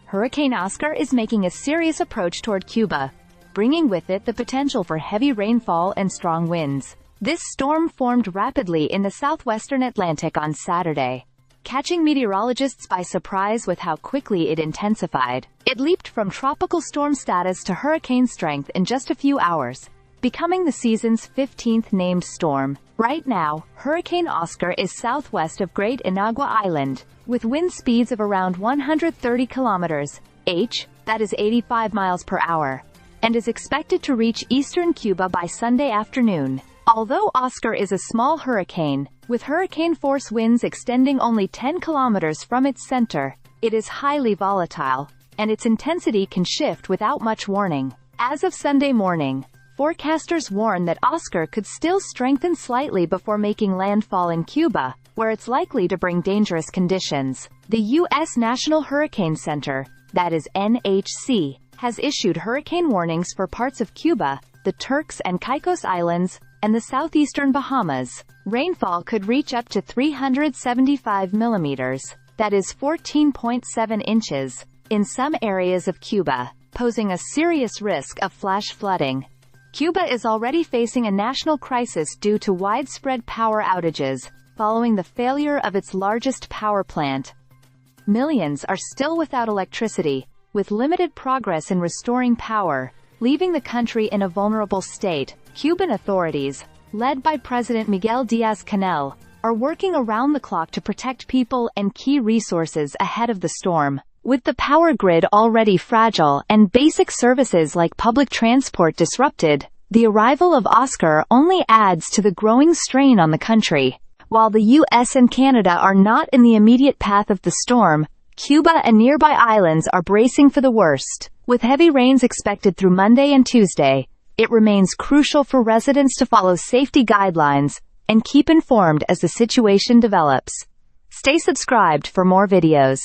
Hurricane Oscar is making a serious approach toward Cuba, bringing with it the potential for heavy rainfall and strong winds. This storm formed rapidly in the southwestern Atlantic on Saturday, catching meteorologists by surprise with how quickly it intensified. It leaped from tropical storm status to hurricane strength in just a few hours, becoming the season's 15th named storm. Right now, Hurricane Oscar is southwest of Great Inagua Island, with wind speeds of around 130 km/h, that is 85 miles per hour, and is expected to reach eastern Cuba by Sunday afternoon. Although Oscar is a small hurricane, with hurricane-force winds extending only 10 kilometers from its center, it is highly volatile, and its intensity can shift without much warning. As of Sunday morning, forecasters warn that Oscar could still strengthen slightly before making landfall in Cuba, where it's likely to bring dangerous conditions. The U.S. National Hurricane Center, that is NHC, has issued hurricane warnings for parts of Cuba, the Turks and Caicos Islands, and the southeastern Bahamas. Rainfall could reach up to 375 millimeters, that is 14.7 inches, in some areas of Cuba, posing a serious risk of flash flooding. Cuba is already facing a national crisis due to widespread power outages, following the failure of its largest power plant. Millions are still without electricity, with limited progress in restoring power, leaving the country in a vulnerable state. Cuban authorities, led by President Miguel Díaz-Canel, are working around the clock to protect people and key resources ahead of the storm. With the power grid already fragile and basic services like public transport disrupted, the arrival of Oscar only adds to the growing strain on the country. While the U.S. and Canada are not in the immediate path of the storm, Cuba and nearby islands are bracing for the worst. With heavy rains expected through Monday and Tuesday, it remains crucial for residents to follow safety guidelines and keep informed as the situation develops. Stay subscribed for more videos.